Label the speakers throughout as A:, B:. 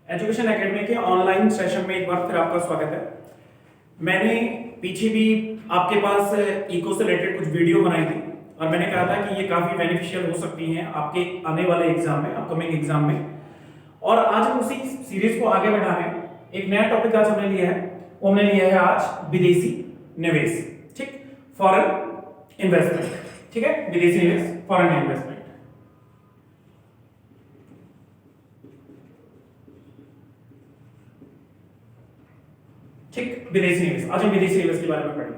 A: Education academy के online session में एक बार फिर आपका स्वागत है। मैंने पीछे भी आपके पास इको से रिलेटेड कुछ वीडियो बनाई थी और मैंने कहा था कि ये काफ़ी बेनिफिशियल हो सकती हैं आपके आने वाले एग्जाम में, अपकमिंग एग्जाम में। और आज हम उसी सीरीज को आगे बढ़ा रहे हैं। एक नया टॉपिक आज हमने लिया है, वो हमने लिया है आज विदेशी निवेश। ठीक, फॉरेन इन्वेस्टमेंट। ठीक है, विदेशी निवेश, फॉरेन इन्वेस्टमेंट। ठीक, विदेशी निवेश। आज हम विदेशी निवेश के बारे में पढ़ेंगे।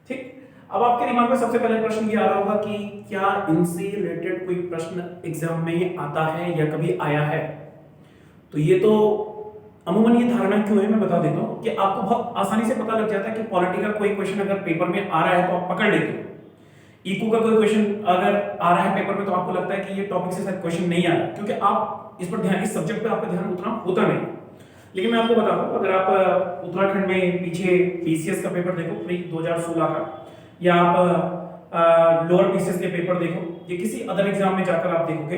A: ठीक, अब आपके दिमाग में सबसे पहले प्रश्न ये आ रहा होगा कि क्या इनसे रिलेटेड कोई प्रश्न एग्जाम में आता है या कभी आया है। तो ये तो अमूमन ये धारणा क्यों है मैं बता देता हूँ कि आपको बहुत आसानी से पता लग जाता है कि पॉलिटी का कोई क्वेश्चन अगर पेपर में आ रहा है तो आप पकड़ लेते हो। इको का कोई क्वेश्चन अगर आ रहा है पेपर में तो आपको लगता है कि ये टॉपिक से शायद क्वेश्चन नहीं आ रहा, क्योंकि आप इस पर ध्यान, इस सब्जेक्ट पे आपका ध्यान उतना होता नहीं। लेकिन मैं आपको बता दूं, अगर आप उत्तराखंड में पीछे पीसीएस का पेपर देखो प्री 2016 का, या आप लोअर पीसीएस के पेपर देखो, या किसी अदर एग्जाम में जाकर आप देखोगे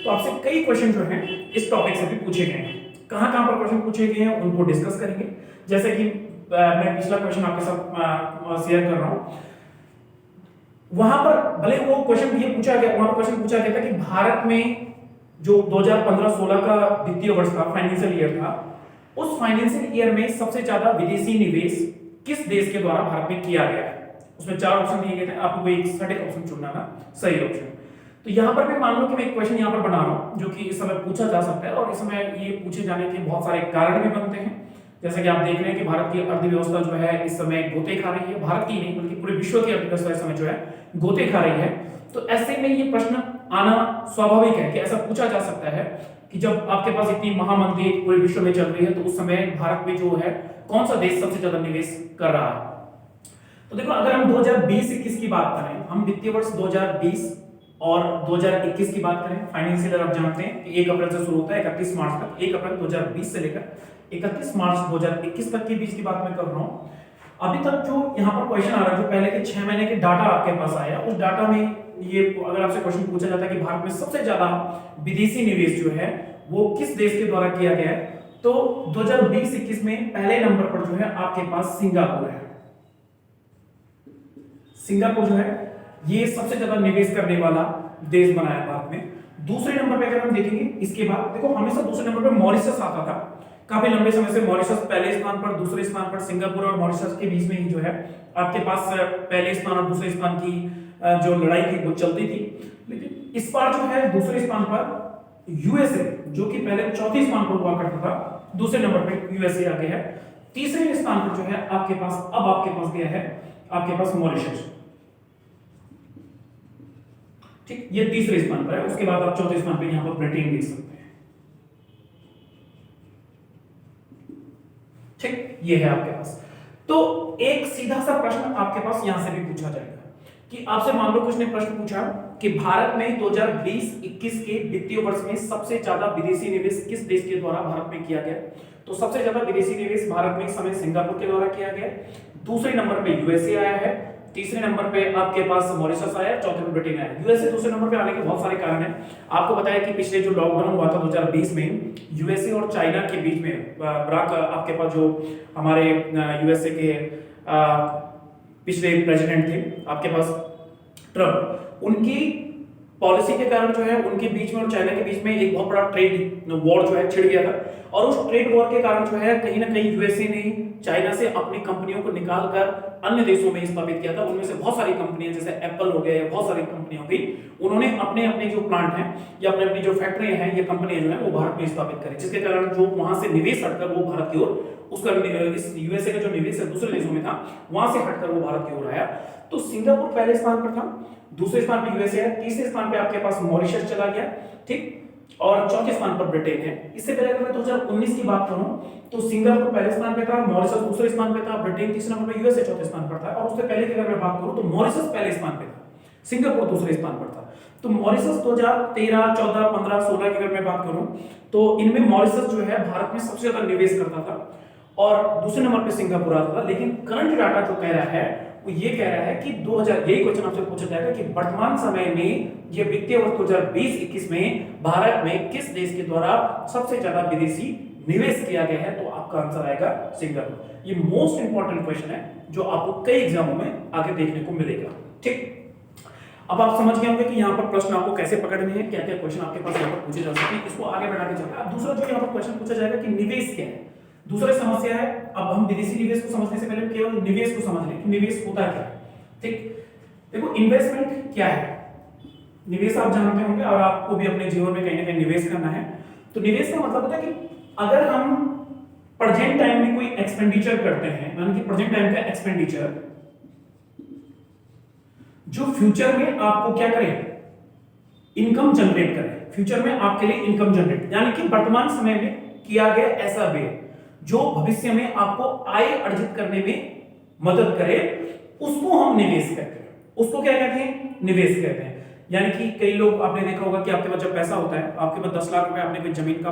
A: तो आपसे कई क्वेश्चन जो हैं इस टॉपिक से भी पूछे गए हैं। कहां पर क्वेश्चन पूछे गए हैं उनको डिस्कस करेंगे। जैसे कि मैं पिछला क्वेश्चन आपके साथ शेयर कर रहा हूं। वहां पर भले वो क्वेश्चन ये पूछा गया, वहां पर क्वेश्चन पूछा गया था कि भारत में जो 2015-16 का वित्तीय वर्ष था, फाइनेंशियल ईयर था, उस फाइनेंशियल ईयर में सबसे ज्यादा विदेशी निवेश किस देश के द्वारा भारत में किया गया है। उसमें 4 ऑप्शन दिए गए थे, आपको एक सटीक ऑप्शन चुनना था, सही ऑप्शन। तो यहां पर भी मान लो कि मैं एक क्वेश्चन यहां पर बना रहा हूं जो कि इस समय पूछा जा सकता है, और इस समय ये पूछे जाने के बहुत सारे कारण भी बनते हैं। जैसे कि आप देख रहे हैं कि भारत की अर्थव्यवस्था जो है इस समय गोते खा रही है। भारत की नहीं बल्कि पूरे विश्व की अर्थव्यवस्था इस समय जो है गोते खा रही है। तो ऐसे में ये प्रश्न आना स्वाभाविक है कि ऐसा पूछा जा सकता है कि जब आपके पास इतनी महामंदी पूरे विश्व में चल रही है तो उस समय भारत में जो है कौन सा देश सबसे ज्यादा निवेश कर रहा है। तो देखो, अगर हम 2020-21 की बात करें, हम वित्तीय वर्ष 2020 और 2021 की बात करें, फाइनेंशियल ईयर आप जानते हैं कि 1 अप्रैल से शुरू होता है 31 मार्च तक। 1 अप्रैल 2020 से लेकर 31 मार्च 2021 तक के बीच की बात मैं कर रहा हूं। अभी तक जो यहाँ पर क्वेश्चन आ रहा है, जो पहले के 6 महीने के डाटा आपके पास आया, उस डाटा में ये अगर आपसे क्वेश्चन पूछा जाता है कि भारत में सबसे ज्यादा विदेशी निवेश जो है वो किस देश के द्वारा किया गया है, तो 2020-21 में पहले नंबर पर जो है आपके पास सिंगापुर है। सिंगापुर जो है ये सबसे ज्यादा निवेश करने वाला देश बना है भारत में। दूसरे नंबर पे अगर हम देखेंगे, इसके बाद देखो हमेशा दूसरे नंबर पे मॉरिशस आता था। काफी लंबे समय से मॉरिशस पहले स्थान पर, दूसरे स्थान पर सिंगापुर और मॉरिशस के बीच में ही जो है आपके पास पहले स्थान और दूसरे स्थान की जो लड़ाई थी वो चलती थी। लेकिन इस बार जो है दूसरे स्थान पर यूएसए, जो कि पहले चौथे स्थान पर हुआ करता था, दूसरे नंबर पे यूएसए आ गया है। तीसरे स्थान पर जो है आपके पास अब आपके पास गया है आपके पास मॉरिशस। ठीक, ये तीसरे स्थान पर है। उसके बाद आप चौथे स्थान पे यहां पर ब्रिटेन देख सकते हैं। ठीक, ये है आपके पास। तो एक सीधा सा प्रश्न आपके पास यहां से भी पूछा जाएगा कि आपसे मान लो कुछ ने प्रश्न पूछा कि भारत में 2020-21 के वित्तीय वर्ष में सबसे ज्यादा विदेशी निवेश किस देश के द्वारा भारत में किया गया। तो सबसे ज्यादा विदेशी निवेश भारत में इस समय सिंगापुर के द्वारा किया गया। दूसरे नंबर पे यूएसए आया है, तीसरे नंबर पे आपके पास मॉरिशस आया, चौथे पे ब्रिटेन आया। यूएसए दूसरे नंबर पे आने के बहुत सारे कारण हैं। आपको बताया कि पिछले जो लॉकडाउन हुआ था 2020 में, यूएसए और चाइना के बीच में बराक आपके पास जो हमारे यूएसए के पिछले प्रेसिडेंट थे आपके पास ट्रम्प, उनकी पॉलिसी के कारण जो है उनके बीच में और चाइना के बीच में एक बहुत बड़ा ट्रेड वॉर जो है छिड़ गया था। और उस ट्रेड वॉर के कारण जो है कहीं ना कहीं यूएसए ने चाइना से अपनी कंपनियों को निकालकर अन्य देशों में स्थापित किया था। उनमें से बहुत सारी कंपनियां जैसे एप्पल हो गया, बहुत सारी कंपनियां हो गई, उन्होंने अपने अपने जो प्लांट हैं या अपने अपनी जो फैक्ट्रियां हैं, ये कंपनियां जो है वो भारत में स्थापित करी, जिसके कारण जो वहां से निवेश हटकर वो भारत की ओर, उसका इस यूएसए का जो निवेश है दूसरे देशों में था, वहां से हटकर वो भारत की ओर आया। तो सिंगापुर पहले स्थान पर था, दूसरे स्थान पर यूएसए है, तीसरे स्थान पे आपके पास मॉरिशस चला गया। ठीक, और चौथे स्थान पर ब्रिटेन है। इससे पहले अगर मैं 2019 की बात करूं तो सिंगापुर पहले स्थान पे था, मॉरिशस दूसरे स्थान पे था, ब्रिटेन तीसरे नंबर पे, यूएसए चौथे स्थान पर था। और उससे पहले की अगर मैं बात करूं तो मॉरिशस पहले स्थान पे था, सिंगापुर दूसरे स्थान पर था। तो मॉरिशस 2013, 14, 15, 16 की अगर मैं बात करूं तो इनमें मॉरिशस जो है भारत में सबसे ज्यादा निवेश करता था और दूसरे नंबर पे सिंगापुर आता था। लेकिन करंट डाटा जो कह रहा है वो ये कह रहा है कि 2000, यही क्वेश्चन आपसे पूछा जाएगा कि वर्तमान समय में ये वित्तीय वर्ष 2020-21 में भारत में किस देश के द्वारा सबसे ज्यादा विदेशी निवेश किया गया है तो आपका आंसर आएगा सिंगल। ये मोस्ट इंपॉर्टेंट क्वेश्चन है जो आपको कई एग्जामों में आगे देखने को मिलेगा। ठीक, अब आप समझ गए होंगे कि यहाँ पर प्रश्न आपको कैसे पकड़ने हैं, क्या क्या क्वेश्चन आपके पास यहाँ पर पूछे जा सकते हैं। इसको आगे बढ़ा के चलते हैं। अब दूसरा जो यहाँ पर क्वेश्चन पूछा जाएगा कि निवेश क्या है। दूसरी समस्या है, अब हम विदेशी निवेश को समझने से पहले केवल निवेश को समझ लें कि निवेश होता क्या है। ठीक, देखो इन्वेस्टमेंट क्या है, निवेश आप जानते होंगे और आपको भी अपने जीवन में कहीं ना कहीं निवेश करना है। तो निवेश का मतलब होता है कि अगर हम प्रेजेंट टाइम में कोई एक्सपेंडिचर करते हैं, यानी कि प्रेजेंट टाइम का एक्सपेंडिचर जो फ्यूचर में आपको क्या करे, इनकम जनरेट करे, फ्यूचर में आपके लिए इनकम जनरेट, यानी कि वर्तमान समय में किया गया ऐसा व्यय जो भविष्य में आपको आय अर्जित करने में मदद करे, उसको हम निवेश कहते हैं। उसको क्या कहते हैं, निवेश कहते हैं। यानी कि कई लोग आपने देखा होगा कि आपके पास जब पैसा होता है, आपके पास 10 लाख रुपए, आपने कोई जमीन का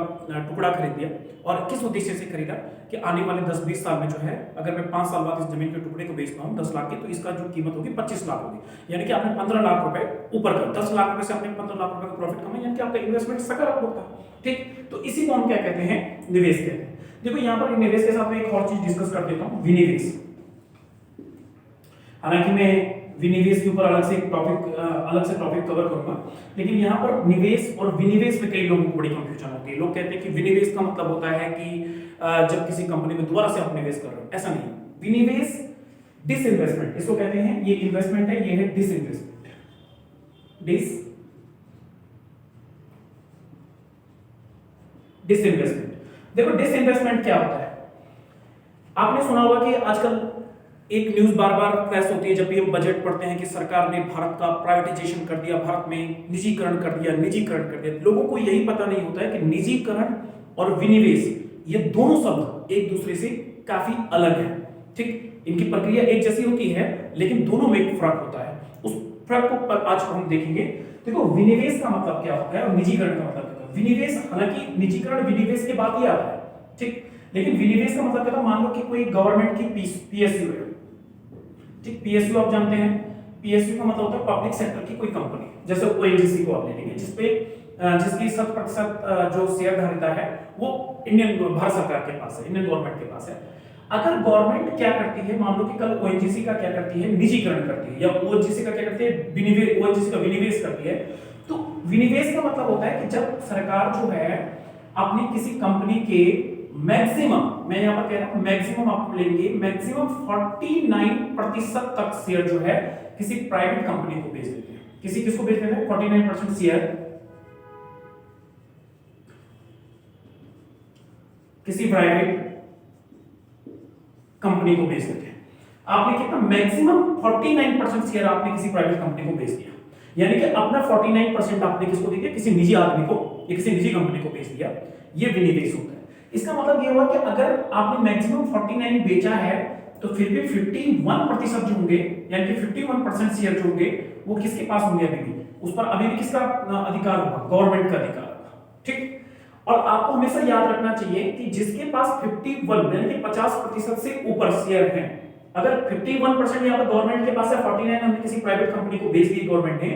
A: टुकड़ा खरीद लिया और किस उद्देश्य से खरीदा कि आने वाले 10-20 साल में जो है, अगर मैं 5 साल बाद इस जमीन के टुकड़े को बेचता हूं 10 लाख की, तो इसका जो कीमत होगी 25 लाख होगी। यानी कि आपने 15 लाख रुपए ऊपर कर, 10 लाख रुपए से आपने 15 लाख रुपए का प्रॉफिट कमाया, यानी कि आपका इन्वेस्टमेंट सकारात्मक था। ठीक, तो इसी को हम क्या कहते हैं, निवेश कहते हैं। देखो यहाँ पर निवेश के साथ में एक और चीज डिस्कस कर देता हूं, विनिवेश। हालांकि मैं विनिवेश के ऊपर अलग से टॉपिक कवर करूंगा, लेकिन यहाँ पर निवेश और विनिवेश में कई लोगों को बड़ी कंफ्यूजन होती है। लोग कहते हैं कि विनिवेश का मतलब होता है कि जब किसी कंपनी में दोबारा से आप निवेश कर रहे हो, ऐसा नहीं। विनिवेश डिसइन्वेस्टमेंट इसको कहते हैं, ये इन्वेस्टमेंट है, ये है डिसइन्वेस्टमेंट। डिसइन्वेस्टमेंट, देखो डिसइन्वेस्टमेंट क्या होता है। आपने सुना होगा कि आजकल एक न्यूज बार बार फ्लैश होती है जब भी हम बजट पढ़ते हैं कि सरकार ने भारत का प्राइवेटाइजेशन कर दिया, भारत में निजीकरण कर दिया, निजीकरण कर दिया। लोगों को यही पता नहीं होता है कि निजीकरण और विनिवेश ये दोनों शब्द एक दूसरे से काफी अलग है। ठीक, इनकी प्रक्रिया एक जैसी होती है लेकिन दोनों में एक फर्क होता है। उस फर्क को आज हम देखेंगे। देखो विनिवेश का मतलब क्या होता है और निजीकरण का मतलब क्या होता है। विनिवेश, हालांकि निजीकरण विनिवेश के बाद ही आता है, ठीक, लेकिन विनिवेश का मतलब क्या होता है, मान लो कि कोई गवर्नमेंट की पीएसयू है। ठीक, पीएसयू आप जानते हैं, पीएसयू का मतलब होता है पब्लिक सेक्टर की कोई कंपनी, जैसे ओएनजीसी को आप ले लेंगे, जिसकी 100% जो शेयर धारिता है वो इंडियन भारत सरकार के पास है, इंडियन गवर्नमेंट के पास है। अगर गवर्नमेंट क्या करती है, मान लो कि कल ओएनजीसी का क्या करती है, निजीकरण करती है, या ओएनजीसी का क्या करती है, विनिवेश, ओएनजीसी का विनिवेश करती है। तो विनिवेश का मतलब होता है कि जब सरकार जो है अपनी किसी कंपनी के मैक्सिमम, मैं यहां पर कह रहा हूं मैक्सिमम आप लेंगे, मैक्सिमम 49% तक शेयर जो है किसी प्राइवेट कंपनी को बेच देते हैं। किसको बेच देते हैं, 49% शेयर किसी प्राइवेट कंपनी को बेच देते हैं। आपने कितना, मैक्सिमम 49% शेयर आपने किसी प्राइवेट कंपनी को बेच दिया, यानी कि अपना 49% आपने किसको दे दिया, किसी निजी आदमी को या किसी निजी कंपनी को बेच दिया। ये विनिवेश होता है। इसका मतलब ये हुआ कि अगर आपने मैक्सिमम 49 बेचा है तो फिर भी 51% जो होंगे, यानी कि 51% शेयर जो होंगे वो किसके पास होंगे, अभी भी उस पर अभी भी किसका अधिकार होगा, गवर्नमेंट का अधिकार होगा। ठीक, और आपको हमेशा याद रखना चाहिए कि जिसके पास 51 यानी कि 50% से ऊपर शेयर हैं, अगर 51% यहाँ पर गवर्नमेंट के पास है, 49 हमने किसी प्राइवेट कंपनी को बेच दी गवर्नमेंट ने,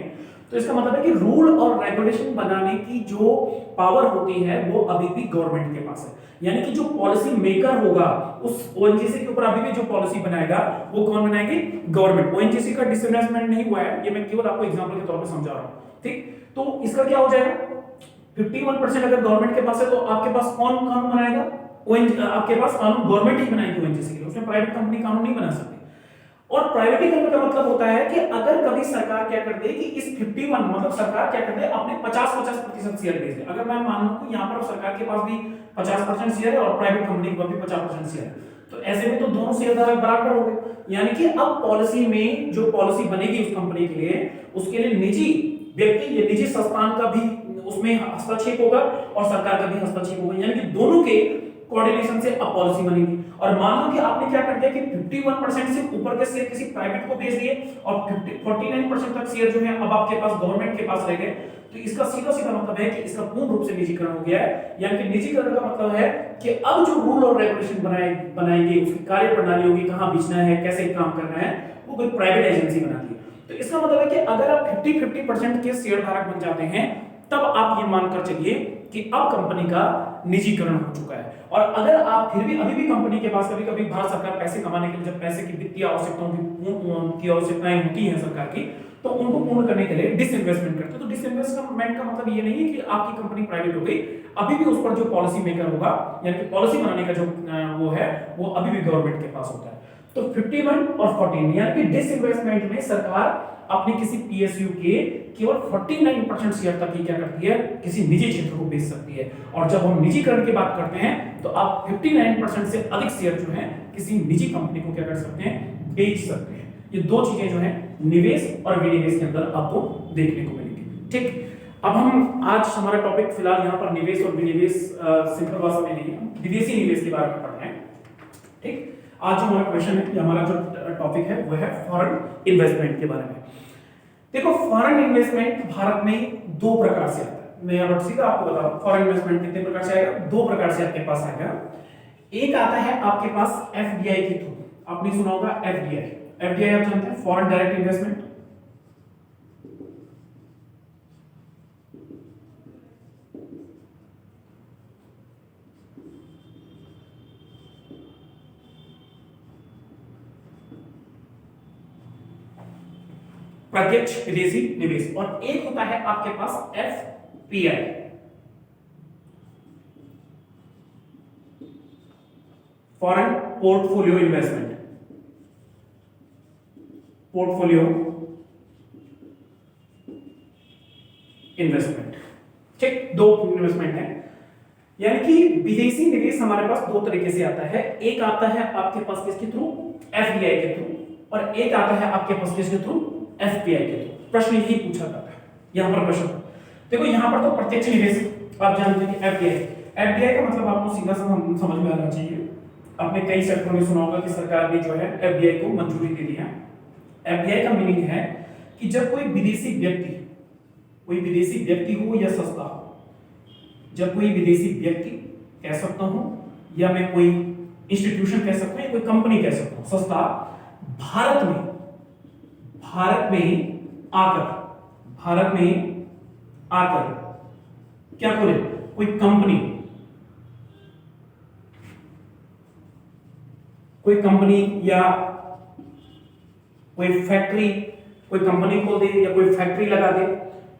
A: तो इसका मतलब है कि रूल और रेगुलेशन बनाने की जो पावर होती है वो अभी भी गवर्नमेंट के पास है। यानी कि जो पॉलिसी मेकर होगा उस ओएनजीसी के ऊपर अभी भी जो पॉलिसी बनाएगा वो कौन बनाएगी, गवर्नमेंट। ओएनजीसी का डिसइन्वेस्टमेंट नहीं हुआ है, ये मैं केवल आपको एग्जांपल के तौर पे समझा रहा हूं। ठीक, तो इसका क्या हो जाएगा, 51% अगर गवर्नमेंट के पास है तो आपके पास कौन कानून बनाएगा, आपके पास कानून गवर्नमेंट ही बनाएगी ओएनजीसी के लिए, उसमें प्राइवेट कंपनी कानून नहीं बना सकती। और प्राइवेटीकरण का मतलब होता है कि अगर कभी सरकार क्या कर दे कि इस 51 मतलब सरकार क्या कर दे, अपने 50% शेयर बेच दे। अगर मैं मान लूं कि यहां पर सरकार के पास भी 50% शेयर है और प्राइवेट कंपनी के पास भी 50% शेयर है, तो ऐसे में तो दोनों शेयरधारक बराबर हो गए। यानी कि अब पॉलिसी में जो पॉलिसी बनेगी उस कंपनी के लिए, उसके लिए निजी व्यक्ति या निजी संस्थान का भी उसमें हस्तक्षेप होगा और सरकार का भी हस्तक्षेप होगा। यानी कि दोनों के कोऑर्डिनेशन से अब पॉलिसी बनेगी। और मान लो कि आपने क्या कर दिया कि 51% से ऊपर के शेयर किसी प्राइवेट को बेच दिए और 49% तक शेयर जो है अब आपके पास गवर्नमेंट के पास रह गए, तो इसका सीधा सीधा मतलब है कि इसका पूर्ण रूप से निजीकरण हो गया है। यानी कि निजीकरण का मतलब है कि अब जो रूल और रेगुलेशन बनाएंगे, उसकी कार्य प्रणाली होगी, कहां बेचना है, कैसे काम करना है, वो कोई प्राइवेट एजेंसी बनाती है। तो इसका मतलब है कि अगर आप 50% के शेयर धारक बन जाते हैं, तब आप ये मानकर चलिए कि अब कंपनी का निजीकरण हो चुका है। और अगर आप फिर भी अभी भी कंपनी के पास कभी-कभी भारत सरकार पैसे कमाने के लिए जब पैसे की वित्तीय आवश्यकताएं होती हैं सरकार की, तो उनको पूर्ण करने के लिए डिसइन्वेस्टमेंट करते हैं। तो डिसइन्वेस्टमेंट का मतलब ये नहीं है कि आपकी कंपनी प्राइवेट हो गई, अभी भी उस पर जो पॉलिसी मेकर होगा यानी कि पॉलिसी बनाने का जो वो है वो अभी भी गवर्नमेंट के पास होता है। तो 51 और 14 यानी कि डिसइन्वेस्टमेंट में सरकार अपने किसी पीएसयू के केवल 49% शेयर तक ही क्या करती है, किसी निजी क्षेत्र को बेच सकती है। और जब हम निजीकरण की बात करते हैं तो आप 59% से अधिक शेयर जो है किसी निजी कंपनी को क्या कर सकते हैं, बेच सकते हैं। ये दो चीजें जो है निवेश और विनिवेश के अंदर आपको देखने को मिलेंगी। ठीक, अब हम आज हमारा टॉपिक फिलहाल यहाँ पर निवेश और विनिवेश सिंपल भाषा में नहीं है, विदेशी निवेश के बारे में पढ़ रहे हैं। ठीक, आज जो हमारा क्वेश्चन है, हमारा जो टॉपिक है वो है फॉरेन इन्वेस्टमेंट के बारे में। देखो, फॉरेन इन्वेस्टमेंट भारत में दो प्रकार से आता है। मैं अब सीधा आपको बता रहा हूं फॉरेन इन्वेस्टमेंट कितने प्रकार से आएगा। दो प्रकार से आपके पास आएगा। एक आता है आपके पास एफडीआई के थ्रू, आपने सुना होगा एफडीआई। एफडीआई आप जानते हैं, फॉरेन डायरेक्ट इन्वेस्टमेंट। प्रत्यक्ष विदेशी निवेश। और एक होता है आपके पास FPI, foreign portfolio investment. Portfolio investment. ठीक, दो इन्वेस्टमेंट है। यानी कि विदेशी निवेश हमारे पास दो तरीके से आता है। एक आता है आपके पास किसके थ्रू, एफडीआई के थ्रू, और एक आता है आपके पास किसके थ्रू, एफपीआई के थ्रू। प्रश्न यही पूछा जाता है यहां पर प्रश्न। देखो यहां पर तो प्रत्यक्ष निवेश आप जानते हैं कि एफडीआई, एफडीआई का मतलब आपको सीधा समझ में आना चाहिए। आपने कई सेक्टरों में सुना होगा कि सरकार ने जो है एफडीआई को मंजूरी दे दी है। एफडीआई का मीनिंग है कि जब कोई विदेशी व्यक्ति हो या संस्था हो, जब कोई विदेशी व्यक्ति कह सकता हूं या मैं कोई इंस्टीट्यूशन कह सकता हूं या कोई कंपनी कह सकता हूं, संस्था भारत में आकर क्या खोले, कोई कंपनी या कोई फैक्ट्री, कोई कंपनी खोल दे या कोई फैक्ट्री लगा दे।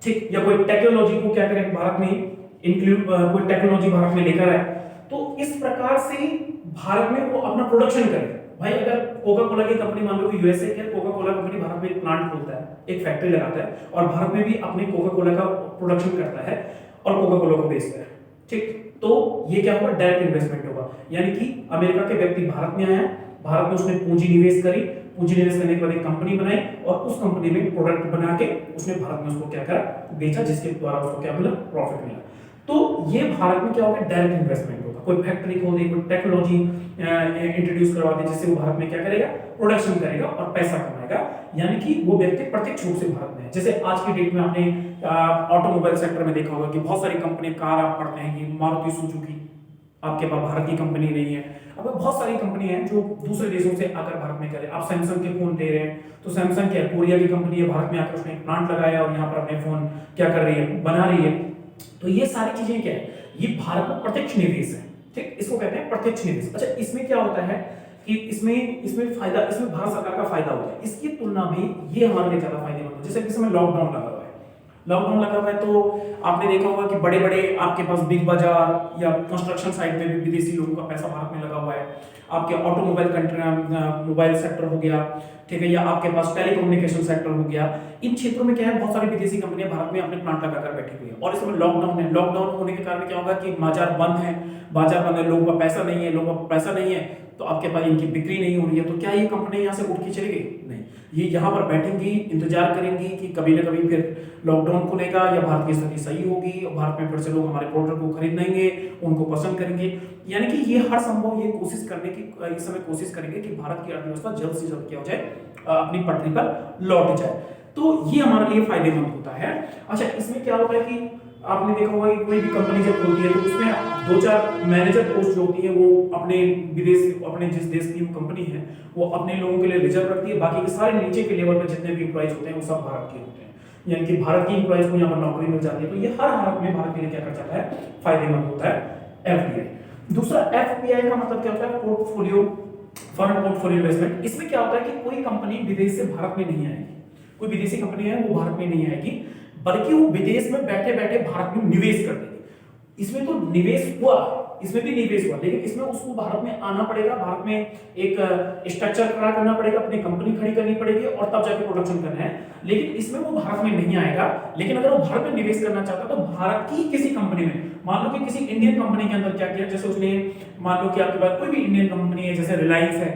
A: ठीक, या कोई टेक्नोलॉजी को क्या करे भारत में इंक्लूड, कोई टेक्नोलॉजी भारत में लेकर आए, तो इस प्रकार से भारत में वो अपना प्रोडक्शन करे। भाई अगर कोका कोला की कंपनी मान लो कि यूएसए के कोका कोला कंपनी भारत में एक प्लांट खोलता है, एक फैक्ट्री लगाता है और भारत में भी अपने कोका कोला का प्रोडक्शन करता है और कोका कोला को बेचता है। ठीक, तो ये क्या होगा, डायरेक्ट इन्वेस्टमेंट होगा। यानी कि अमेरिका के व्यक्ति भारत में आया, भारत में उसने पूंजी निवेश करी, पूंजी निवेश करने के बाद एक कंपनी बनाई और उस कंपनी में प्रोडक्ट बना के उसने भारत में उसको क्या करा, बेचा, जिसके द्वारा उसको क्या मिला, प्रॉफिट मिला। तो ये भारत में क्या होगा, डायरेक्ट इन्वेस्टमेंट होगा। कोई फैक्ट्री खोल दे, कोई टेक्नोलॉजी इंट्रोड्यूस करवा दे, जिससे वो भारत में क्या करेगा, प्रोडक्शन करेगा और पैसा कमाएगा। यानी कि वो व्यक्ति प्रत्यक्ष रूप से भारत में है। जैसे आज की डेट में आपने ऑटोमोबाइल सेक्टर में देखा होगा कि बहुत सारी कंपनी, कार आप पढ़ते हैं कि मारुति सुजुकी आपके पास भारत की कंपनी नहीं है। अब बहुत सारी कंपनी है जो दूसरे देशों से आकर भारत में करे। आप सैमसंग के फोन ले रहे हैं तो सैमसंग क्या कोरिया की कंपनी है, भारत में आकर उसने एक प्लांट लगाया और यहाँ पर अपने फोन क्या कर रही है, बना रही है। तो ये सारी चीजें क्या है, ये भारत में प्रत्यक्ष निवेश है। ठीक, इसको कहते हैं प्रत्यक्ष निवेश। अच्छा, इसमें क्या होता है कि इसमें फायदा, इसमें भारत सरकार का फायदा होता है। इसकी तुलना में ये हमारे लिए ज्यादा फायदेमंद है। जैसे कि समय लॉकडाउन लगा हुआ है, तो आपने देखा होगा कि बड़े बड़े आपके पास बिग बाजार या कंस्ट्रक्शन साइट में भी विदेशी लोगों का पैसा भारत में लगा हुआ है। आपके ऑटोमोबाइल मोबाइल सेक्टर हो गया, ठीक है, या आपके पास टेलीकम्युनिकेशन सेक्टर हो गया। इन क्षेत्रों में क्या है, बहुत सारी विदेशी कंपनियां भारत में अपने प्लांट लगाकर बैठी हुई है। और इस समय लॉकडाउन है, लॉकडाउन होने के कारण क्या होगा कि बाजार बंद है, लोगों का पैसा नहीं है, तो आपके पास इनकी बिक्री नहीं हो रही है। तो क्या ये कंपनी यहाँ से उठ के चली गई? नहीं, ये यहाँ पर बैठेंगी, इंतजार करेंगी कि कभी ना कभी फिर लॉकडाउन खुलेगा या भारत की स्थिति सही होगी और भारत में फिर से लोग हमारे प्रोडक्ट को खरीदेंगे, उनको पसंद करेंगे। यानी कि ये हर संभव ये कोशिश करने की इस समय कोशिश करेंगे कि भारत की अर्थव्यवस्था जल्द से जल्द क्या हो जाए, अपनी पटरी पर लौट जाए। तो ये हमारे लिए फायदेमंद होता है। अच्छा, इसमें क्या होता है कि आपने देखा होगा कि कोई भी कंपनी जब खुलती है तो उसमें 2-4 मैनेजर पोस्ट जो होती है वो अपने जिस देश की कंपनी है वो अपने लोगों के लिए रिजर्व रखती है। बाकी के सारे नीचे के लेवल पर जितने भी एम्प्लॉइज होते हैं वो सब भारत के होते हैं। यानी कि भारत की इंप्लॉइज को यहाँ पर नौकरी मिल जाती है, तो ये हर हालत में भारत के लिए क्या कर जाता है, फायदेमंद होता है एफडीआई। दूसरा एफपीआई का मतलब क्या होता है, पोर्टफोलियो फॉरेन पोर्टफोलियो इन्वेस्टमेंट। इसमें क्या होता है कि कोई कंपनी विदेश से भारत में नहीं आएगी, कोई विदेशी कंपनी है वो भारत में नहीं आएगी, बल्कि वो विदेश में बैठे बैठे भारत में निवेश कर देगी। इसमें तो निवेश हुआ, इसमें भी निवेश हुआ, लेकिन इसमें उसको भारत में आना पड़ेगा, भारत में एक स्ट्रक्चर खड़ा करना पड़ेगा, अपनी कंपनी खड़ी करनी पड़ेगी और तब जाके प्रोडक्शन करना है। लेकिन इसमें वो भारत में नहीं आएगा, लेकिन अगर वो भारत में निवेश करना चाहता है तो भारत की किसी कंपनी में, मान लो कि किसी इंडियन कंपनी के अंदर क्या किया, जैसे उसने मान लो कि आपके पास कोई भी इंडियन कंपनी है, जैसे रिलायंस है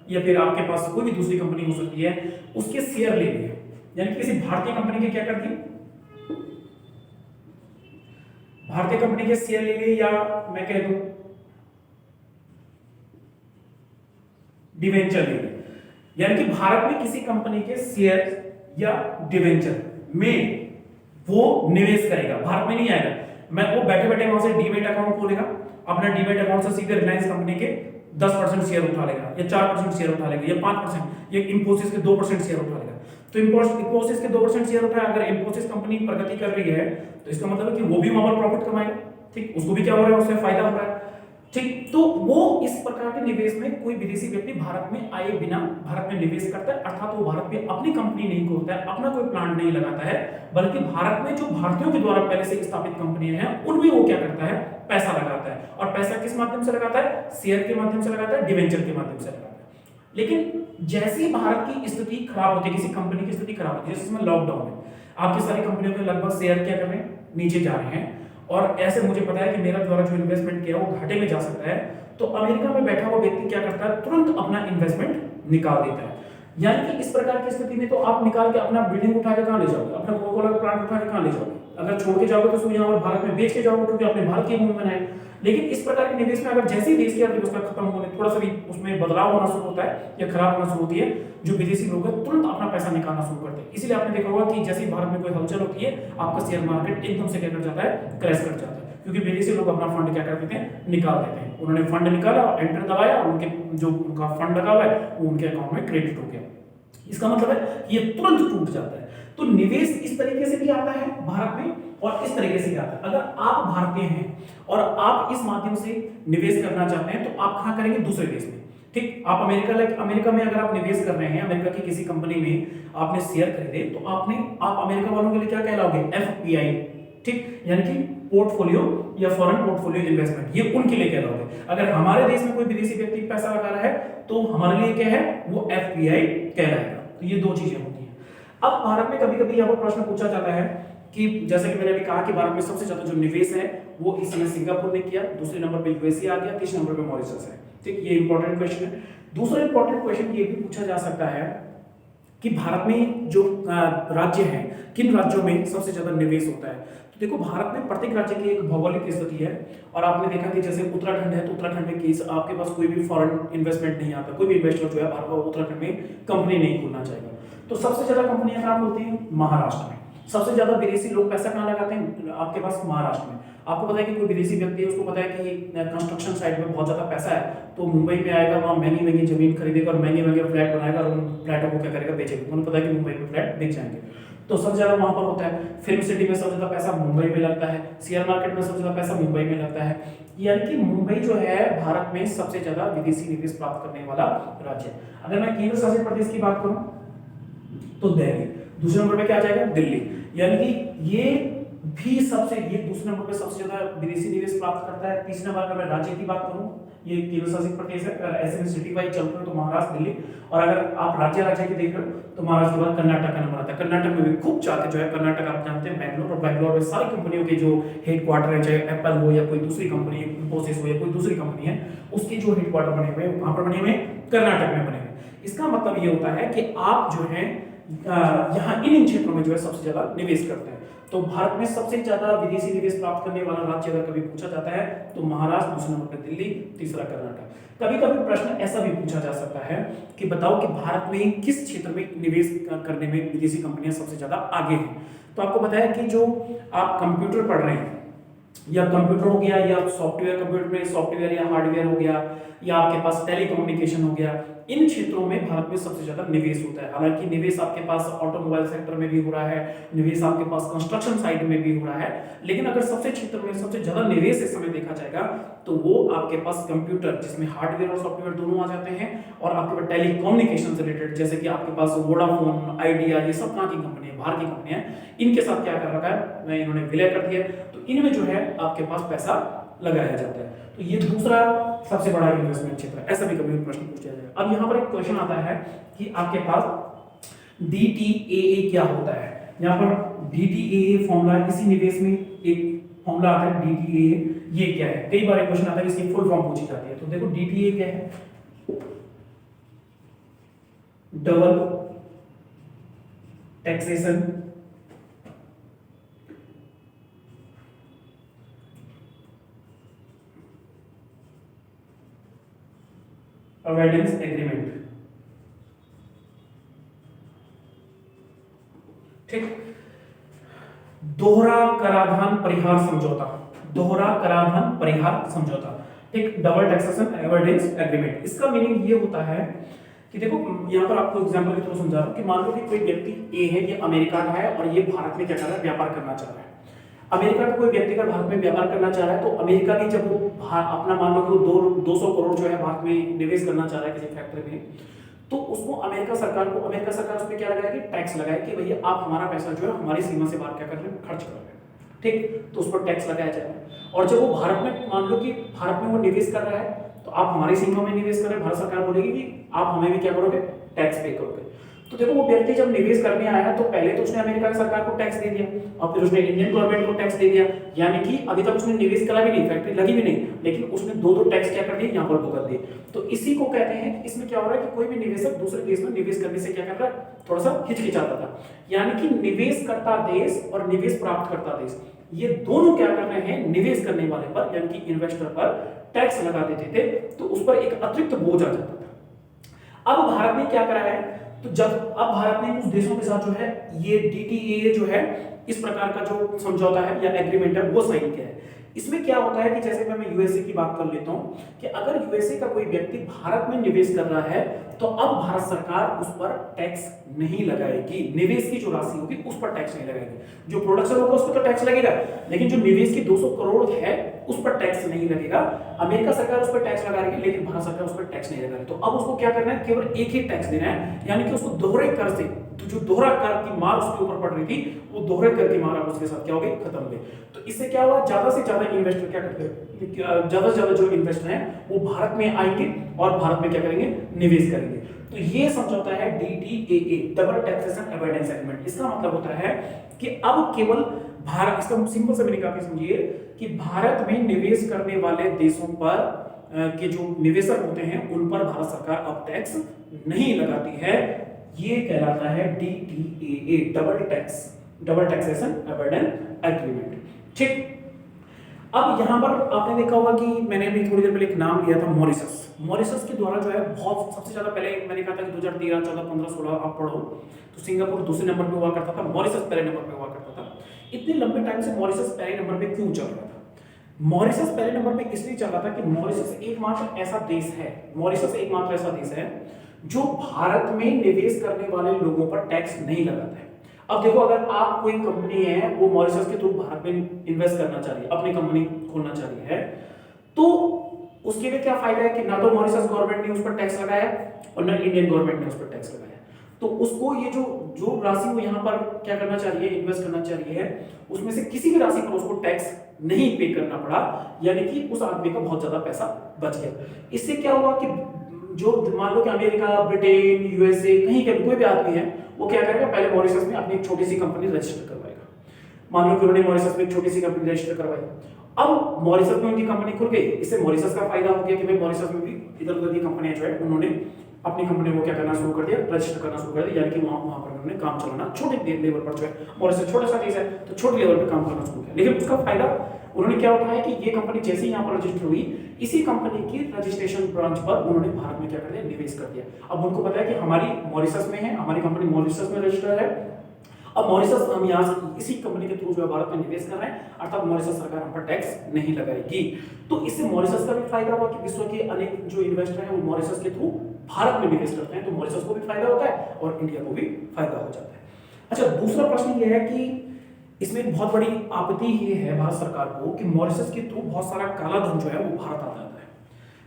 A: या फिर आपके पास कोई भी दूसरी कंपनी हो सकती है, उसके शेयर ले लिए, यानी किसी भारतीय कंपनी के क्या कर दिए, भारतीय कंपनी के शेयर ले लिए, या मैं कह दूं डिवेंचर ले लिए, यानी कि भारत में किसी कंपनी के शेयर या डिवेंचर में वो निवेश करेगा, भारत में नहीं आएगा। मैं वो बैठे बैठे वहां से डीमेट अकाउंट खोलेगा, अपना डीमेट अकाउंट से सीधे रिलायंस कंपनी के 10% शेयर उठा लेगा, या 4% शेयर उठा लेगा, या 5%, या इंफोसिस के 2% शेयर उठा लेगा। तो इंफोसिस के 2% शेयर उठाया, अगर इंफोसिस कंपनी प्रगति कर रही है तो इसका मतलब है कि वो भी वहां पर प्रॉफिट कमाएगा, ठीक, उसको भी क्या हो रहा है, उससे फायदा हो रहा है, ठीक। तो वो इस प्रकार के निवेश में कोई विदेशी व्यक्ति भारत में आए बिना भारत में निवेश करता है, अर्थात वो भारत में अपनी कंपनी नहीं खोलता है, अपना कोई प्लांट नहीं लगाता है, बल्कि भारत में जो भारतीयों के द्वारा पहले से स्थापित कंपनियां हैं उनमें वो क्या करता है, पैसा लगाता है। और पैसा किस माध्यम से लगाता है, शेयर के माध्यम से लगाता है, डिवेंचर के माध्यम से लगाता है। लेकिन जैसे भारत की स्थिति खराब होती है, किसी कंपनी की स्थिति खराब होती है, जैसे इसमें लॉकडाउन है, आपकी सारी कंपनियों के लगभग शेयर क्या कर रहे हैं, नीचे जा रहे हैं, और ऐसे मुझे पता है कि मेरा द्वारा जो इन्वेस्टमेंट किया वो घाटे में जा सकता है, तो अमेरिका में बैठा हुआ व्यक्ति क्या करता है, तुरंत अपना इन्वेस्टमेंट निकाल देता है। यानी कि इस प्रकार की स्थिति में तो आप निकाल के अपना बिल्डिंग उठा के कहां ले जाओगे, अपना कोका कोला का प्लांट उठा के कहां ले जाओगे, अगर छोड़ के जाओगे तो उसको यहाँ पर भारत में बेच के जाओगे, क्योंकि आपने भारत की भूमि बनाई। लेकिन इस प्रकार के निवेश में अगर जैसे ही देश की अर्थव्यवस्था खत्म होने, थोड़ा सा भी उसमें बदलाव होना शुरू होता है या खराब होना शुरू होती है, जो विदेशी लोग हैं तुरंत अपना पैसा निकालना शुरू करते हैं। इसलिए आपने देखा होगा कि जैसे ही भारत में कोई हलचल होती है, आपका शेयर मार्केट एकदम से क्या कर जाता है, क्रैश कर जाता है, क्योंकि विदेशी लोग अपना फंड क्या कर देते हैं, निकाल देते हैं। उन्होंने फंड निकाला, एंटर दबाया, उनके जो उनका फंड लगा हुआ है वो उनके अकाउंट में क्रेडिट हो गया। इसका मतलब है ये तुरंत टूट जाता है। तो निवेश इस तरीके से भी आता है भारत में और इस तरीके से भी आता है। अगर आप भारतीय हैं और आप इस माध्यम से निवेश करना चाहते हैं तो आप कहां करेंगे, दूसरे देश में, ठीक। आप अमेरिका में अगर आप निवेश कर रहे हैं, अमेरिका की किसी कंपनी में आपने शेयर खरीदे, तो आप अमेरिका वालों के लिए क्या कहलाओगे, एफपीआई, ठीक, यानी कि पोर्टफोलियो या फॉरेन पोर्टफोलियो इन्वेस्टमेंट, ये उनके लिए कहलाओगे। अगर हमारे देश में कोई विदेशी व्यक्ति पैसा लगा रहा है तो हमारे लिए क्या है, वो एफपीआई कहलाएगा। तो ये दो चीजें होती हैं। अब भारत में कभी कभी यहाँ पर प्रश्न पूछा जाता है कि जैसे कि मैंने अभी कहा कि भारत में सबसे ज्यादा जो निवेश है वो इस समय सिंगापुर ने किया, दूसरे नंबर पे यूएसए आ गया, तीसरे नंबर पे मॉरिशस है, ठीक। ये इंपॉर्टेंट क्वेश्चन है। दूसरा इंपॉर्टेंट क्वेश्चन ये भी पूछा जा सकता है कि भारत में जो राज्य हैं, किन राज्यों में सबसे ज्यादा निवेश होता है। तो देखो, भारत में प्रत्येक राज्य की एक भौगोलिक स्थिति है, और आपने देखा कि जैसे उत्तराखंड है तो उत्तराखंड में केस आपके पास कोई भी फॉरेन इन्वेस्टमेंट नहीं आता, कोई भी इन्वेस्टर जो है भारत में उत्तराखंड में कंपनी नहीं खोलना चाहेगा। तो सबसे ज्यादा कंपनियां कहां होती हैं, महाराष्ट्र में। सबसे ज्यादा विदेशी लोग पैसा कहां लगाते हैं, आपके पास महाराष्ट्र में। आपको पता है कि कोई विदेशी व्यक्ति है, उसको पता है कि कंस्ट्रक्शन साइट में बहुत ज्यादा पैसा है, तो मुंबई में आएगा, वहां महंगी महंगी जमीन खरीदेगा और महंगे महंगे फ्लैट बनाएगा और उन फ्लैटों को क्या करेगा, बेचेगा। उन्हें पता है कि मुंबई में फ्लैट बिक जाएंगे, तो सबसे ज्यादा वहां पर होता है। फिल्म सिटी में सबसे ज्यादा पैसा मुंबई में लगता है, शेयर मार्केट में सबसे ज्यादा पैसा मुंबई में लगता है। यानी कि मुंबई जो है भारत में सबसे ज्यादा विदेशी निवेश प्राप्त करने वाला राज्य है। अगर मैं केंद्र शासित प्रदेश की बात करूं तो दिल्ली, दूसरे नंबर पे क्या आ जाएगा, दिल्ली। यानी कि ये भी ये दूसरे नंबर पे सबसे ज्यादा विदेशी निवेश प्राप्त करता है। तीसरे नंबर पर मैं राज्य की बात करूं, ये केंद्र शासित प्रदेश है, ऐसे में सिटी वाइज चलते हैं तो महाराष्ट्र, दिल्ली। और अगर आप राज्य की देख रहे हो तो महाराष्ट्र के बाद कर्नाटक का नंबर आता है। कर्नाटक में भी खूब चाहते जो है, कर्नाटक आप जानते हैं बैंगलोर, और बैंगलोर में सारी कंपनियों के जो हेडक्वार्टर है, चाहे एप्पल हो या कोई दूसरी कंपनी, इंफोसिस हो या कोई दूसरी कंपनी है, उसके जो हेडक्वार्टर बने हुए हैं कहां पर बने हुए, कर्नाटक में बने हुए। इसका मतलब ये होता है कि आप जो है यहाँ इन क्षेत्रों में जो है सबसे ज्यादा निवेश करते हैं। तो भारत में सबसे ज्यादा विदेशी निवेश प्राप्त करने वाला राज्य अगर कभी पूछा जाता है तो महाराष्ट्र, दूसरे नंबर पर दिल्ली, तीसरा कर्नाटक। कभी कभी प्रश्न ऐसा भी पूछा जा सकता है कि बताओ कि भारत में किस क्षेत्र में निवेश करने में विदेशी कंपनियां सबसे ज्यादा आगे हैं। तो आपको बताया कि जो आप कंप्यूटर पढ़ रहे हैं, या कंप्यूटर हो गया, या सॉफ्टवेयर, कंप्यूटर में सॉफ्टवेयर या हार्डवेयर हो गया, या आपके पास टेलीकम्युनिकेशन हो गया, इन क्षेत्रों में भारत में सबसे ज्यादा निवेश होता है। हालांकि निवेश आपके पास ऑटोमोबाइल सेक्टर में भी हो रहा है, निवेश आपके पास कंस्ट्रक्शन साइड में भी हो रहा है, लेकिन अगर सबसे क्षेत्र में सबसे ज्यादा निवेश इस समय देखा जाएगा तो वो आपके पास कंप्यूटर, जिसमें हार्डवेयर और सॉफ्टवेयर दोनों आ जाते हैं, और आपके पास टेलीकम्युनिकेशन से रिलेटेड, जैसे कि आपके पास वोडाफोन, आइडिया, ये सब कहाँ की कंपनी है, बाहर की कंपनी है, इनके साथ क्या कर रखा है, इन्होंने विलय कर दिया, तो इनमें जो है आपके पास पैसा लगाया जाता है। तो ये दूसरा सबसे बड़ा इन्वेस्टमेंट क्षेत्र है। ऐसा भी कभी प्रश्न पूछा जाएगा। अब यहाँ पर एक क्वेश्चन आता है कि आपके पास DTAA क्या होता है। यहाँ पर DTAA फॉर्मूला, इसी निवेश में एक फॉर्मूला आता है DTAA, ये क्या है, कई बार क्वेश्चन आता है, इसकी फुल फॉर्म पूछी जाती है। तो देखो DTAA क्या है, डबल टैक्सेशन अवॉइडेंस एग्रीमेंट। ठीक, दोहरा कराधान परिहार समझौता, दोहरा कराधान परिहार समझौता, ठीक, डबल टैक्सेशन अवॉइडेंस एग्रीमेंट। इसका मीनिंग ये होता है कि देखो यहाँ पर आपको एग्जांपल के थ्रू समझा रहा हूं कि मान लो कि कोई व्यक्ति ए है, ये अमेरिका का है और ये भारत में क्या कर रहा है, व्यापार करना चाह रहा है। अमेरिका का कोई व्यक्ति अगर भारत में व्यापार करना चाह रहा है, तो अमेरिका की जब वो अपना मान लो कि वो 200 करोड़ जो है भारत में निवेश करना चाह रहा है किसी फैक्ट्री में, तो उसको अमेरिका सरकार उस पर क्या लगाएगी, टैक्स लगाएगी कि भैया आप हमारा पैसा जो है हमारी सीमा से बाहर क्या कर रहे हैं, खर्च कर रहे हैं। ठीक, तो उस पर टैक्स लगाया जाएगा। और जब वो भारत में, मान लो कि भारत में वो निवेश कर रहा है, तो आप हमारी सीमा में निवेश कर रहे हैं, भारत सरकार बोलेगी कि आप हमें भी क्या करोगे, टैक्स पे करोगे। तो देखो वो व्यक्ति जब निवेश करने आया तो पहले तो उसने अमेरिका की सरकार को टैक्स दे दिया और फिर उसने इंडियन गवर्नमेंट को टैक्स दे दिया, यानी कि अभी तक उसने निवेश करा भी नहीं, फैक्ट्री लगी भी नहीं, लेकिन उसने दो टैक्स क्या कर दिए, यहाँ पर भुगत दिए। तो इसी को कहते हैं कि इसमें क्या हो रहा है कि कोई भी निवेशक दूसरे देश में निवेश करने से क्या कर रहा है, थोड़ा सा हिचकिचाता था। यानी कि निवेश करता देश और निवेश प्राप्त करता देश, ये दोनों क्या कर रहे हैं, निवेश करने वाले पर यानी कि इन्वेस्टर पर टैक्स लगा देते थे, तो उस पर एक अतिरिक्त बोझ आ जाता था। अब भारत ने क्या करा है, तो जब अब भारत ने कुछ देशों के साथ जो है ये DTAA जो है इस प्रकार का जो समझौता है या एग्रीमेंट है वो साइन किया है। इसमें क्या होता है कि जैसे मैं यूएसए की बात कर लेता हूं कि अगर यूएसए का कोई व्यक्ति भारत में निवेश कर रहा है तो अब भारत सरकार उस पर टैक्स नहीं लगाएगी, निवेश की जो राशि होगी उस पर टैक्स नहीं लगाएगी। जो प्रोडक्शन होगा उस पर तो टैक्स लगेगा, लेकिन जो निवेश की 200 करोड़ है उस पर टैक्स नहीं लगेगा। अमेरिका सरकार उस पर टैक्स लगा रही है, लेकिन भारत सरकार उस पर टैक्स नहीं लगा रही। तो अब उसको क्या करना है, केवल एक ही टैक्स देना है, यानी कि उसको दोहरे कर से, तो जो दोहरा कर की मार उसके ऊपर पड़ रही थी वो दोहरे कर की मार अब उसके साथ क्या हो गई, खत्म हो गई। तो इससे क्या हुआ, ज्यादा से ज्यादा इन्वेस्टर क्या करते हैं, ज्यादा से ज्यादा जो इन्वेस्टर हैं वो भारत में आएंगे और भारत में क्या करेंगे, निवेश करेंगे। तो ये समझौता है DTAA, double taxation avoidance agreement. इसका मतलब होता है कि अब केवल भारत, इसका सिंपल से मीनिंग आप समझिए कि भारत में निवेश करने वाले देशों पर के जो निवेशक होते हैं उन पर भारत सरकार अब टैक्स नहीं लगाती है। ये कहलाता है DTAA, double taxation avoidance agreement. ठीक, अब यहां पर आपने देखा होगा कि मैंने अभी थोड़ी देर पहले एक नाम लिया था, मॉरिशस। मॉरिशस के द्वारा जो है बहुत सबसे ज्यादा पहले मैंने कहा था कि 2013, 14, 15, 16 आप पढ़ो तो सिंगापुर दूसरे नंबर पे हुआ करता था, मॉरिशस पहले नंबर पे हुआ करता था। इतने लंबे टाइम से मॉरिशस पहले नंबर पे क्यों चल रहा था? मॉरिशस पहले नंबर पे इसलिए चल रहा था कि मॉरिशस एकमात्र ऐसा देश है, मॉरिशस एकमात्र ऐसा देश है जो भारत में निवेश करने वाले लोगों पर टैक्स नहीं लगाता है। अब देखो, अगर आप कोई कंपनी है वो मॉरिशस के थ्रू भारत में इन्वेस्ट करना चाह रही है, अपनी कंपनी खोलना चाह रही है, तो उसके लिए क्या फायदा है कि ना तो मॉरिशस गवर्नमेंट ने उस पर टैक्स लगाया और ना इंडियन गवर्नमेंट ने उस पर टैक्स लगाया। तो उसको ये जो राशि वो यहाँ पर क्या करना चाहिए, इन्वेस्ट करना चाहिए, उसमें से किसी भी राशि पर उसको टैक्स नहीं पे करना पड़ा, यानी कि उस आदमी का बहुत ज्यादा पैसा बच गया। इससे क्या हुआ कि जो मान लो कि अमेरिका, ब्रिटेन, यूएसए कहीं का कोई भी आदमी है वो क्या करेगा, पहले मॉरिशस में अपनी एक छोटी सी कंपनी रजिस्टर करवाएगा। मान लो कि उन्होंने मॉरिशस में एक छोटी सी कंपनी रजिस्टर करवाई, अब मॉरिशस में उनकी कंपनी खुल गई, इससे मॉरिशस का फायदा हो गया कि भाई मॉरिशस में भी इधर उधर की कंपनियां जो है उन्होंने अपनी कंपनी को क्या करना शुरू कर दिया, रजिस्टर करना शुरू कर दिया, यानी कि वहां पर उन्होंने काम चलाना छोटे लेवल पर जो है, मॉरिशस छोटा सा देश है तो छोटे लेवल पर काम करना शुरू किया। लेकिन उसका फायदा उन्होंने क्या उठाया कि ये कंपनी जैसे ही यहाँ पर रजिस्टर हुई, इसी कंपनी की रजिस्ट्रेशन ब्रांच पर उन्होंने भारत में क्या कर दिया, निवेश कर दिया। अब उनको पता है कि हमारी मॉरिशस में है, हमारी कंपनी मॉरिशस में रजिस्टर है, अब मॉरिशस हम यहाँ इसी कंपनी के थ्रू जो है भारत में निवेश कर रहे हैं, अर्थात मॉरिशस सरकार हम पर टैक्स नहीं लगाएगी। तो इससे मॉरिशस का भी फायदा हुआ कि विश्व के अनेक जो इन्वेस्टर हैं वो मॉरिशस के थ्रू भारत में निवेश करते हैं तो मॉरिशस को भी फायदा होता है और इंडिया को भी फायदा हो जाता है। अच्छा, दूसरा प्रश्न ये है कि इसमें एक बहुत बड़ी आपत्ति ये है भारत सरकार को कि मॉरिशस के थ्रू बहुत सारा काला धन जो है वो भारत आता है।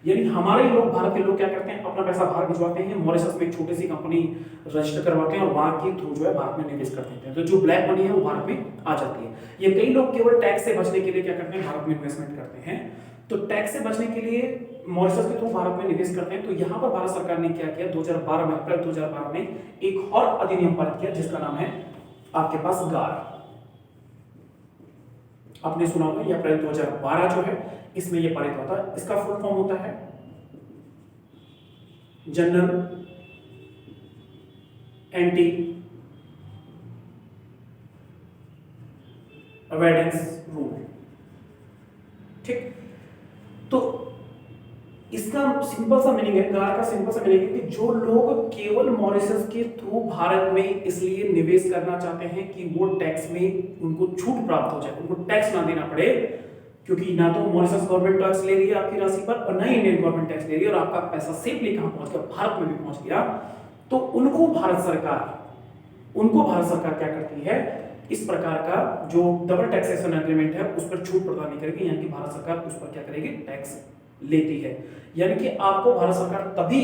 A: यानी हमारे लोग, भारत के लोग क्या करते हैं, अपना पैसा बाहर भिजवाते हैं, मॉरिशस में एक छोटी सी कंपनी रजिस्टर करवाते हैं और वहां के थ्रू जो है भारत में निवेश कर देते हैं, तो जो ब्लैक मनी है वो भारत में आ जाती है। ये कई लोग केवल टैक्स से बचने के लिए क्या करते हैं, भारत में इन्वेस्टमेंट करते हैं। तो टैक्स से बचने के लिए मॉरिशस के थ्रू भारत में निवेश करते हैं। तो यहाँ पर भारत सरकार ने क्या किया, 2012 में, अप्रैल 2012 में एक और अधिनियम पारित किया जिसका नाम है आपके पास गार। आपने सुना होगा, ये अप्रैल 2012 जो है इसमें ये पारित होता है। इसका फुल फॉर्म होता है जनरल एंटी अवॉइडेंस रूल। ठीक, तो इसका सिंपल सा मीनिंग है, गार का सिंपल सा मीनिंग है कि जो लोग केवल मॉरिशस के थ्रू भारत में इसलिए निवेश करना चाहते हैं कि वो टैक्स में उनको छूट प्राप्त हो जाए, उनको टैक्स ना देना पड़े, क्योंकि ना तो मॉरिशस गवर्नमेंट टैक्स ले रही है आपकी राशि पर और ना ही इंडियन गवर्नमेंट टैक्स ले रही है और आपका पैसा सेफली कहां पहुंच गया, भारत में भी पहुंच गया। तो उनको भारत सरकार क्या करती है, इस प्रकार का जो डबल टैक्सेशन एग्रीमेंट है उस पर छूट प्रदान नहीं करेगी, यानी कि भारत सरकार उस पर क्या करेगी, टैक्स लेती है। यानी कि आपको भारत सरकार तभी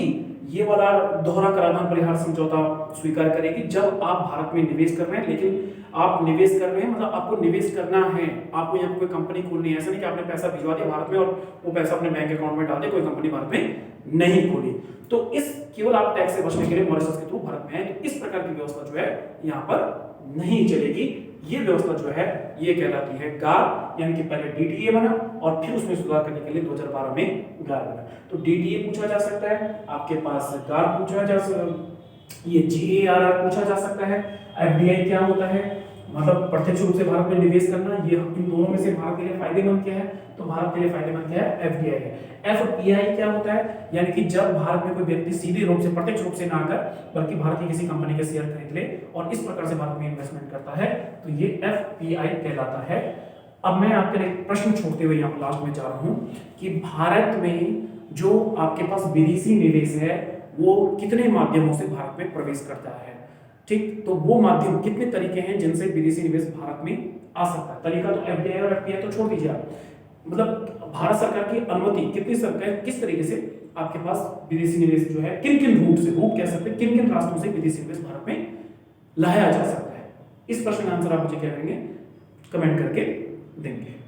A: ये वाला दोहरा कराधान परिहार समझौता स्वीकार करेगी जब आप भारत में निवेश कर रहे हैं। लेकिन आप निवेश कर रहे हैं मतलब आपको निवेश करना है, आपको यहाँ कोई कंपनी खोलनी है, ऐसा नहीं कि आपने पैसा भिजवा दिया भारत में और वो पैसा अपने बैंक अकाउंट में डाल दिया, कोई कंपनी भारत में नहीं खोली। तो इस केवल आप टैक्स से बचने के लिए मॉरिशस के थ्रू भारत में है, तो इस प्रकार की व्यवस्था जो है यहाँ पर नहीं चलेगी। ये व्यवस्था जो है ये कहलाती है गार, यानी कि पहले डीटीए बना और फिर उसमें सुधार करने के लिए 2012 में गार बना। तो डीटीए पूछा जा सकता है, आपके पास गार पूछा जा सकता, ये जीएआरआर पूछा जा सकता है। एफडीआई क्या होता है, मतलब प्रत्यक्ष रूप से भारत में निवेश करना, ये इन दोनों में से भारत के लिए फायदेमंद क्या है, तो भारत के लिए फायदेमंद क्या है, एफडीआई है। एफपीआई क्या होता है, यानी कि जब भारत में कोई व्यक्ति सीधे रूप से, प्रत्यक्ष रूप से ना आकर बल्कि भारत की किसी कंपनी के शेयर खरीद ले और इस प्रकार से भारत में इन्वेस्टमेंट करता है, तो ये एफपीआई कहलाता है। अब मैं आपके लिए एक प्रश्न छोड़ते हुए यहाँ लास्ट में जा रहा हूँ कि भारत में जो आपके पास विदेशी निवेश है वो कितने माध्यमों से भारत में प्रवेश करता है। ठीक, तो वो माध्यम कितने तरीके हैं जिनसे विदेशी निवेश भारत में आ सकता है। तरीका तो एफडीआई और एफपीआई तो छोड़ दीजिए आप, मतलब भारत सरकार की अनुमति कितनी सरकार किस तरीके से आपके पास विदेशी निवेश जो है किन किन रूट से, रूट कह सकते हैं, किन किन रास्तों से विदेशी निवेश भारत में लाया जा सकता है। इस प्रश्न का आंसर आप मुझे क्या करेंगे, कमेंट करके देंगे।